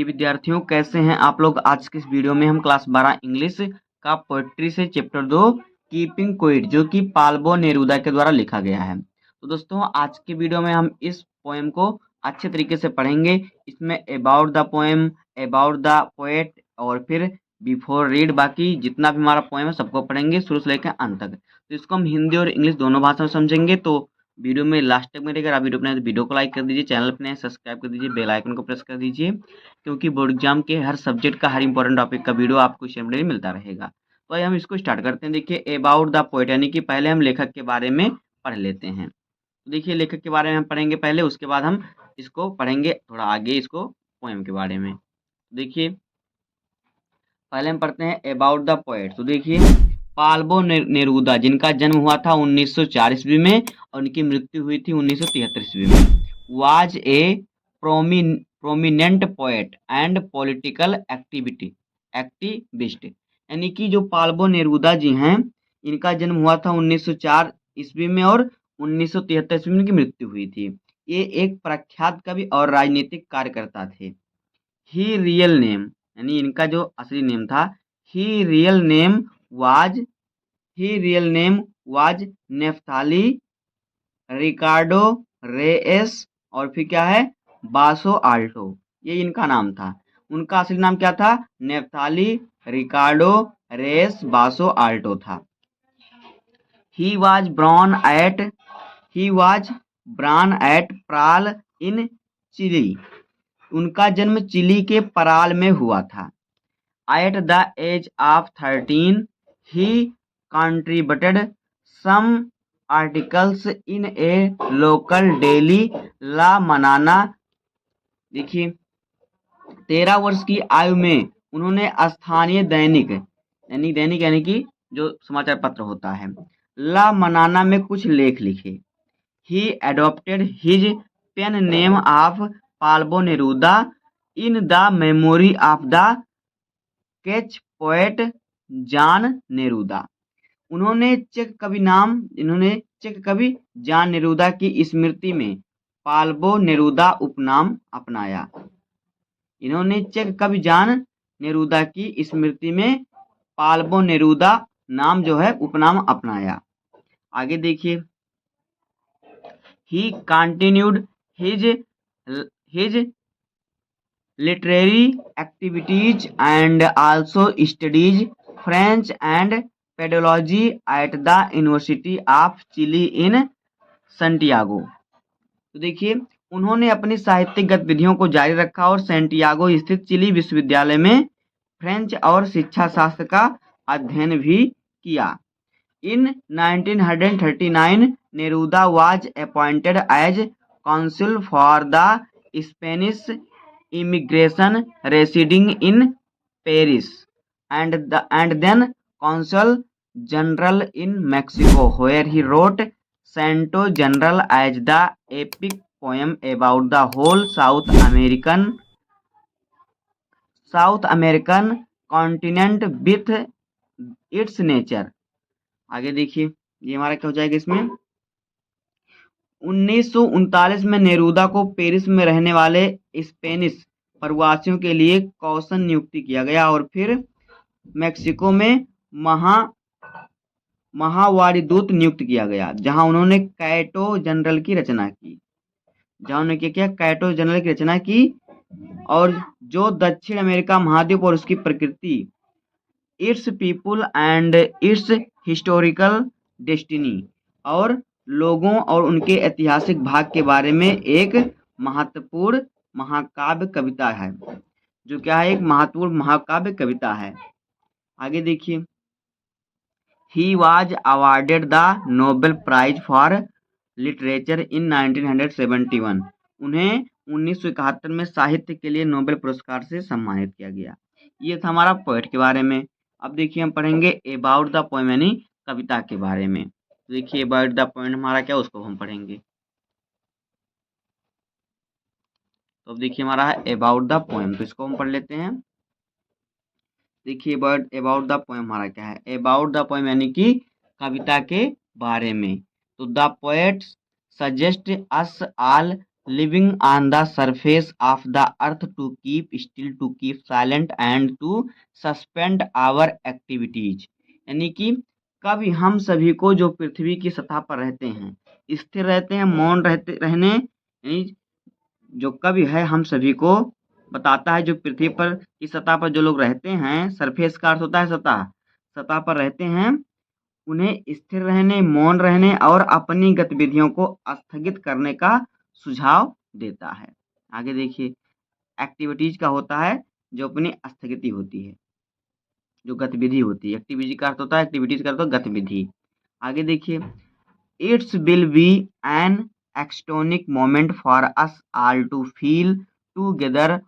प्रिय विद्यार्थियों, कैसे हैं आप लोग। आज के इस वीडियो में हम क्लास 12 इंग्लिश का पोएट्री से चैप्टर 2 कीपिंग क्विट, जो कि पाल्बो नेरूदा के द्वारा लिखा गया है। तो दोस्तों, आज के वीडियो में हम इस पोएम को अच्छे तरीके से पढ़ेंगे। इसमें about the poem, about the poet और फिर बिफोर रीड, बाकी जितना भी हमारा पोएम है सबको पढ़ेंगे शुरू से लेकर अंत तक। तो इसको हम हिंदी और इंग्लिश दोनों भाषा में समझेंगे। तो वीडियो में लास्ट तक में रहेगा। आप वीडियो अपने वीडियो को लाइक कर दीजिए, चैनल अपने सब्सक्राइब कर दीजिए, बेल आइकन को प्रेस कर दीजिए, क्योंकि बोर्ड एग्जाम के हर सब्जेक्ट का हर इंपॉर्टेंट टॉपिक का वीडियो आपको इस चैनल में मिलता रहेगा। तो आइए हम इसको स्टार्ट करते हैं। देखिए, अबाउट द पोएट, यानी कि पहले हम लेखक के बारे में पढ़ लेते हैं। तो देखिए, लेखक के बारे में हम पढ़ेंगे पहले, उसके बाद हम इसको पढ़ेंगे थोड़ा आगे, इसको पोएम के बारे में। देखिए, पहले हम पढ़ते हैं अबाउट द पोएट। तो देखिए, पाल्बो नेरूदा, जिनका जन्म हुआ था 1904 ईस्वी में और उनकी मृत्यु हुई थी 1973 ईस्वी में, was a prominent poet and political activist. यानी कि जो पाल्बो नेरूदा जी हैं, इनका जन्म हुआ था 1904 ईस्वी में और 1973 ईस्वी में इनकी मृत्यु हुई थी। ये एक प्रख्यात कवि और राजनीतिक कार्यकर्ता थे। ही रियल नेम, यानी इनका जो असली नेम था, he real name was Neftali Ricardo Reyes, और फिर क्या है, बासो आल्टो। ये इनका नाम था। उनका असली नाम क्या था? नेफ्ताली रिकार्डो रेएस बासो आल्टो था। He was born at Parral in Chile. उनका जन्म चिली के पराल में हुआ था। एट द एज ऑफ 13 ही contributed some articles in a local daily La Manana. देखिए, 13 वर्ष की आयु में उन्होंने स्थानीय दैनिक यानी कि जो समाचार पत्र होता है, ला मनाना में कुछ लेख लिखे। He adopted his pen name of Pablo Neruda in the memory of the Czech poet Jan Neruda. इन्होंने चेक कवि जॉन नेरूदा की स्मृति में पाल्बो नेरूदा उपनाम अपनाया। इन्होंने चेक कवि जॉन नेरूदा की स्मृति में पाल्बो नेरूदा नाम जो है उपनाम अपनाया। आगे देखिए, ही continued his literary activities and also studies French and pedagogy at the University of Chile in Santiago। तो देखिए, उन्होंने अपनी साहित्यिक गतिविधियों को जारी रखा और सैंटियागो स्थित चिली विश्वविद्यालय में फ्रेंच और शिक्षा शास्त्र का अध्ययन भी किया। In 1939 Neruda was appointed as council for the Spanish immigration residing in Paris and then consul general in Mexico, where he wrote Santo General as the epic poem about the whole South American continent with its nature। आगे देखिए, ये हमारा क्या हो जाएगा इसमें। 1939 में Neruda को पेरिस में रहने वाले स्पेनिश प्रवासियों के लिए कौंसल नियुक्ति किया गया और फिर मेक्सिको में महावारीदूत नियुक्त किया गया, जहां उन्होंने कैटो जनरल की रचना की, और जो दक्षिण अमेरिका महाद्वीप और उसकी प्रकृति, it's people and it's historical destiny, और लोगों और उनके ऐतिहासिक भाग के बारे में एक महत्वपूर्ण महाकाव्य कविता है। जो क्या है? एक महत्वपूर्ण महाकाव्य कविता है। आगे देखिए, he was awarded the Nobel prize for literature in 1971। उन्हें 1971 में साहित्य के लिए नोबेल पुरस्कार से सम्मानित किया गया। ये था हमारा पोएट के बारे में। अब देखिए, हम पढ़ेंगे अबाउट द पोएम, यानी कविता के बारे में। देखिए, अबाउट द पोएम हमारा क्या, उसको हम पढ़ेंगे। तो अब देखिए, हमारा है अबाउट द पोएम, तो इसको हम पढ़ लेते हैं। देखिए, अबाउट द पोएम हमारा क्या है। अबाउट द पोएम यानी कि कविता के बारे में। तो the poet suggest us all living on the surface of the earth to keep still, to keep silent and to suspend our activities. यानी कि कभी हम सभी को जो पृथ्वी की सतह पर रहते हैं, स्थिर रहते हैं, मौन रहने, यानी जो कवि है हम सभी को बताता है जो पृथ्वी पर की सतह पर जो लोग रहते हैं, सरफेस का अर्थ होता है सतह, सतह पर रहते हैं, उन्हें स्थिर रहने, मौन रहने और अपनी गतिविधियों को स्थगित करने का सुझाव देता है। आगे देखिए, एक्टिविटीज का होता है जो अपनी स्थगिति होती है, जो गतिविधि होती है। एक्टिविटी का अर्थ होता है, एक्टिविटीज का अर्थ होता है गतिविधि। आगे देखिए, it's will be an ecstatic moment for us all to feel together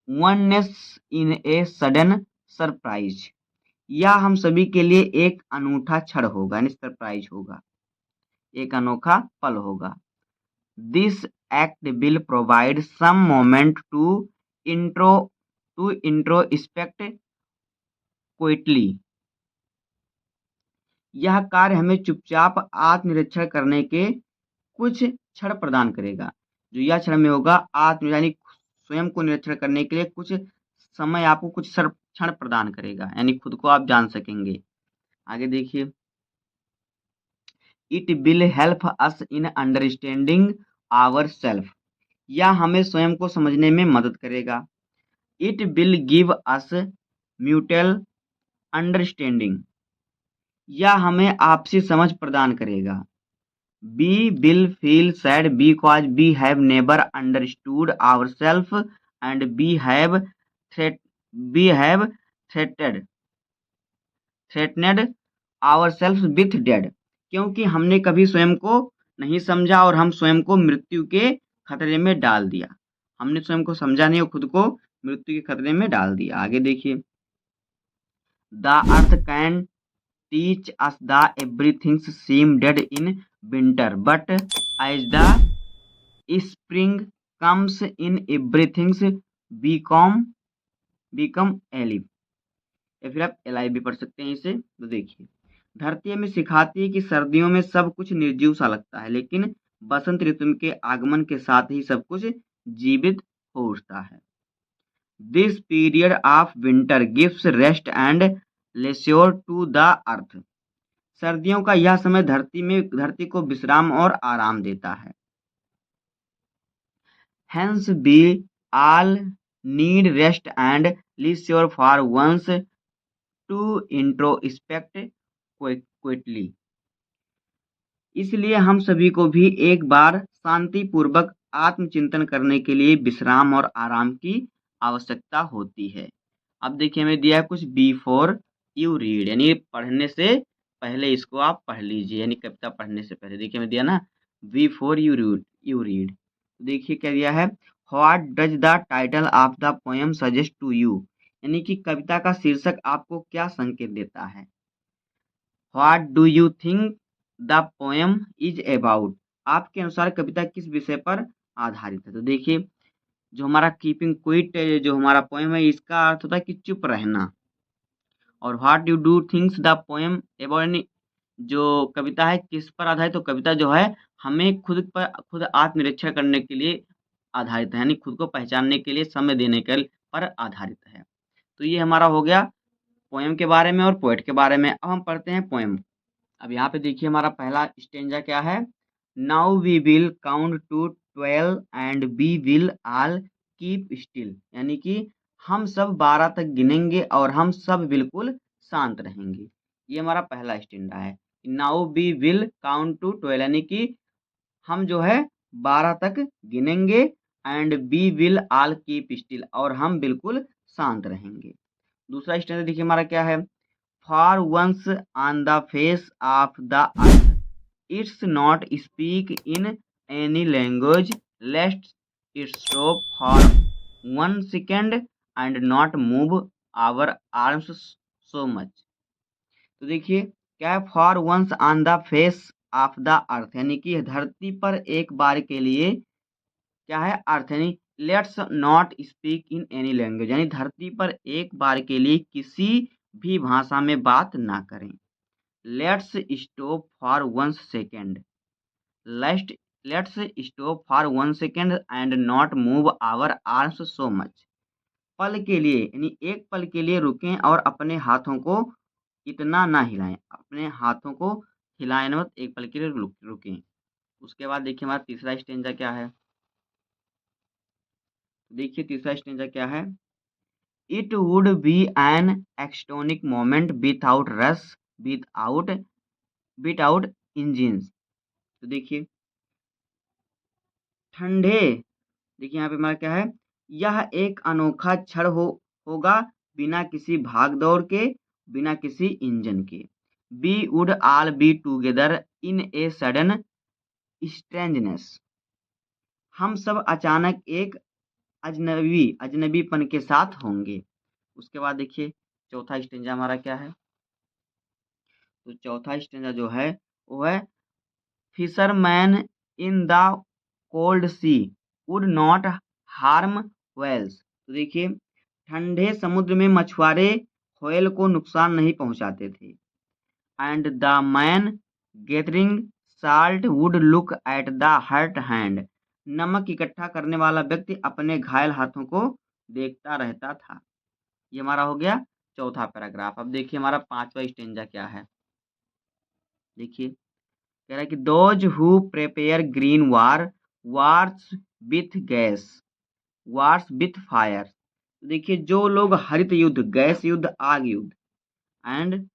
oneness in a sudden surprise. यह हम सभी के लिए एक अनूठा क्षण होगा, यानी सरप्राइज होगा, एक अनोखा पल होगा। This act will provide some moment to introspect quietly. यह कार्य हमें चुपचाप आत्मनिरीक्षण करने के कुछ क्षण प्रदान करेगा। जो यह क्षण में होगा, आत्म यानी स्वयं को निरीक्षण करने के लिए कुछ समय आपको कुछ क्षण प्रदान करेगा, यानी खुद को आप जान सकेंगे। आगे देखिए, it will help us in understanding our self. यह हमें स्वयं को समझने में मदद करेगा। It will give us mutual understanding. यह हमें आपसी समझ प्रदान करेगा। We will feel sad because we have never understood ourselves and we have threatened ourselves with death। क्योंकि हमने कभी स्वयं को नहीं समझा और हम स्वयं को मृत्यु के खतरे में डाल दिया। हमने स्वयं को समझा नहीं और खुद को मृत्यु के खतरे में डाल दिया। आगे देखिए, the earth can teach us the everything seem dead in winter, but as the spring comes in everything become alive। या फिर आप alive भी पढ़ सकते हैं इसे। तो देखिए, धरती हमें सिखाती है कि सर्दियों में सब कुछ निर्जीव सा लगता है, लेकिन बसंत ऋतु के आगमन के साथ ही सब कुछ जीवित हो उठता है। This period of winter gives rest and leisure to the earth. सर्दियों का यह समय धरती को विश्राम और आराम देता है। Hence we all need rest and leisure for once to introspect quietly। इसलिए हम सभी को भी एक बार शांतिपूर्वक आत्मचिंतन करने के लिए विश्राम और आराम की आवश्यकता होती है। अब देखिए, हमें दिया है कुछ बिफोर यू रीड, यानी पढ़ने से पहले इसको आप पढ़ लीजिए, यानी कविता पढ़ने से पहले। देखिए, हमें दिया ना, बिफोर यू रीड। देखिए क्या दिया है, what does the title of the poem suggest to you. यानी कि कविता का शीर्षक आपको क्या संकेत देता है। What do you think the poem is about. आपके अनुसार कविता किस विषय पर आधारित है। तो देखिए, जो हमारा कीपिंग क्विट जो हमारा पोएम है, इसका अर्थ होता है कि चुप रहना। और what you do thinks the poem about, जो कविता है किस पर आधारित। तो कविता जो है हमें खुद आत्मनिरीक्षण करने के लिए आधारित है, यानी खुद को पहचानने के लिए समय देने के पर आधारित है। तो ये हमारा हो गया पोएम के बारे में और पोएट के बारे में। अब हम पढ़ते हैं पोएम। अब यहाँ पे देखिए, हमारा पहला स्टेंजा क्या है, now we will count to 12 and we will all keep still. यानी कि हम सब 12 तक गिनेंगे और हम सब बिल्कुल शांत रहेंगे। ये हमारा पहला स्टेंजा है। Now we will count to 12, यानी कि हम जो है 12 तक गिनेंगे, and we will all keep still, और हम बिल्कुल शांत रहेंगे। दूसरा स्टेंजा देखिए हमारा क्या है, for once on the face of the earth it's not speak in any language, let's it stop for 1 second and not move our arms so much. तो देखिए क्या है, for once on the face of the earth, यानी कि धरती पर एक बार के लिए क्या है, अर्थ, यानी let's not speak in any language, यानी धरती पर एक बार के लिए किसी भी भाषा में बात ना करें। Let's stop for 1 second, let's let's stop for 1 second and not move our arms so much. पल के लिए यानी एक पल के लिए रुकें और अपने हाथों को इतना ना हिलाएं, अपने हाथों को हिलाएं मत, एक पल के लिए रुकें। उसके बाद देखिए हमारा तीसरा स्टेंजा क्या है। देखिए तीसरा स्टेंजा क्या है। It would be an ecstatic moment without rush, without without engines. तो देखिए ठंडे, देखिए यहाँ पे हमारा क्या है, यह एक अनोखा क्षण होगा बिना किसी भाग दौड़ के, बिना किसी इंजन के। We would all be together in a sudden strangeness. हम सब अचानक एक अजनबीपन के साथ होंगे। उसके बाद देखिए चौथा स्टेंजा हमारा क्या है। तो चौथा स्टेंजा जो है वो है fisherman in the cold sea would not harm whales. तो देखिए ठंडे समुद्र में मछुआरे व्हेल को नुकसान नहीं पहुंचाते थे। And the man gathering salt would look at the hurt hand. नमक इकट्ठा करने वाला व्यक्ति अपने घायल हाथों को देखता रहता था। ये हमारा हो गया चौथा पैराग्राफ। अब देखिए हमारा पांचवा स्टेंजा क्या है। देखिए कह रहा है कि those who prepare green wars with gas, wars with fire. देखिए जो लोग हरित युद्ध, गैस युद्ध, आग युद्ध, एंड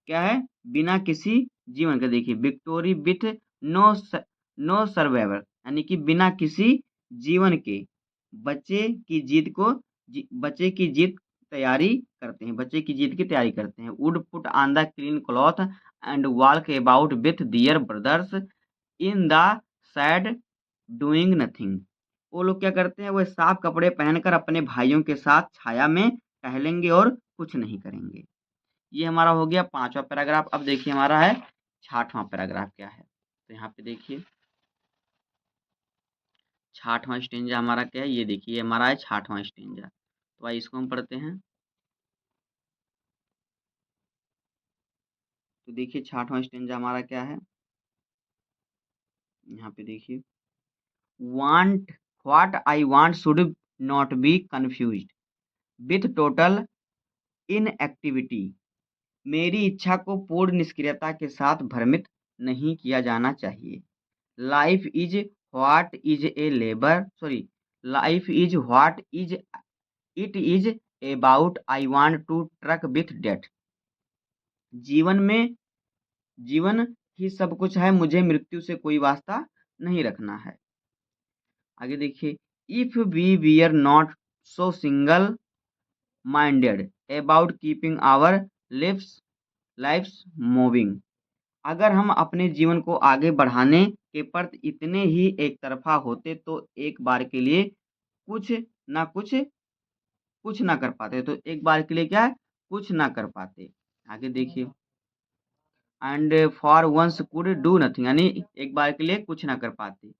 क्या है, बिना किसी जीवन के, देखिए victory with no no survivor, यानी कि बिना किसी जीवन के बच्चे की जीत तैयारी करते हैं, बच्चे की जीत की तैयारी करते हैं। Would put on the clean cloth and walk about with their brothers in the sad doing nothing. वो लोग क्या करते हैं, वो साफ कपड़े पहनकर अपने भाइयों के साथ छाया में टहलेंगे और कुछ नहीं करेंगे। ये हमारा हो गया पांचवा पैराग्राफ। अब देखिए हमारा है छठवां पैराग्राफ क्या है। तो यहाँ पे देखिए छठवां स्टेंजा हमारा क्या है, ये देखिए हमारा है छठवां स्टेंजा। तो आइए इसको हम पढ़ते हैं। तो देखिए छठवां स्टेंजा हमारा क्या है। यहाँ पे देखिए want what I want should not be confused with total inactivity. मेरी इच्छा को पूर्ण निष्क्रियता के साथ भ्रमित नहीं किया जाना चाहिए। Life is what is a labour, sorry, life is what is it is about I want to truck with death. जीवन में जीवन ही सब कुछ है, मुझे मृत्यु से कोई वास्ता नहीं रखना है। आगे देखिए if we we're not so single minded about keeping our lives lifes moving. अगर हम अपने जीवन को आगे बढ़ाने के प्रति इतने ही एक तरफा होते तो एक बार के लिए कुछ ना कुछ ना कर पाते, तो एक बार के लिए क्या है, कुछ ना कर पाते। आगे देखिए and for once could do nothing, यानी एक बार के लिए कुछ ना कर पाते।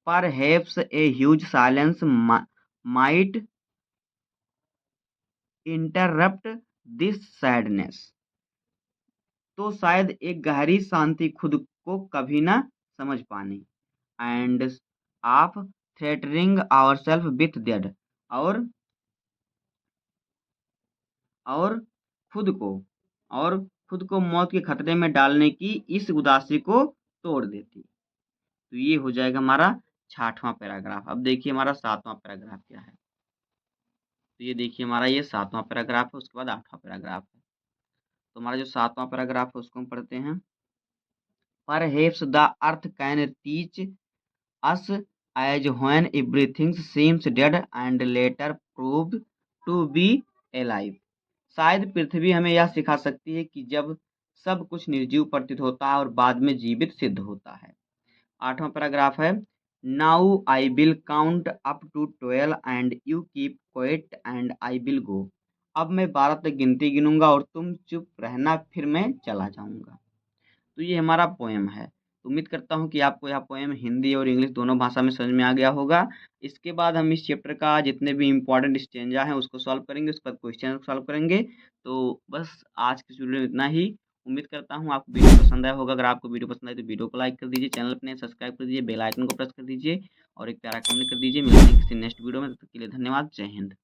पर HEPS a huge silence might interrupt this sadness. तो शायद एक गहरी शांति खुद को कभी ना समझ पाने। And of threatening ourselves with dead, और और खुद को और खुद को मौत के खतरे में डालने की इस उदासी को तोड़ देती। तो ये हो जाएगा हमारा छठवां पैराग्राफ। अब देखिए हमारा सातवां पैराग्राफ क्या है। तो ये देखिए हमारा ये सातवां पैराग्राफ है, उसके बाद आठवां पैराग्राफ है। तो हमारा जो सातवां पैराग्राफ है उसको हम पढ़ते हैं। Perhaps the earth can teach us as when everything seems dead and later proved to be alive। शायद पृथ्वी हमें यह सिखा सकती है कि जब सब कुछ निर्जीव प्रतीत होता है और बाद में जीवित सिद्ध होता है। आठवां पैराग्राफ है now I will count up to 12 and you keep quiet and I will go. अब मैं 12 तक गिनती गिनूंगा और तुम चुप रहना, फिर मैं चला जाऊंगा। तो ये हमारा पोएम है। तो उम्मीद करता हूँ कि आपको यह पोएम हिंदी और इंग्लिश दोनों भाषा में समझ में आ गया होगा। इसके बाद हम इस चैप्टर का जितने भी इम्पोर्टेंट स्टेंजा हैं उसको सॉल्व करेंगे, उसके बाद क्वेश्चन सॉल्व करेंगे। तो बस आज की वीडियो में इतना ही। उम्मीद करता हूँ आपको वीडियो पसंद आया होगा। अगर आपको वीडियो पसंद आए तो वीडियो को लाइक कर दीजिए, चैनल पर नए सब्सक्राइब कर दीजिए, बेल आइकन को प्रेस कर दीजिए और एक प्यारा कमेंट कर दीजिए। मिलते हैं किसी नेक्स्ट वीडियो में, तब तक के लिए धन्यवाद। जय हिंद।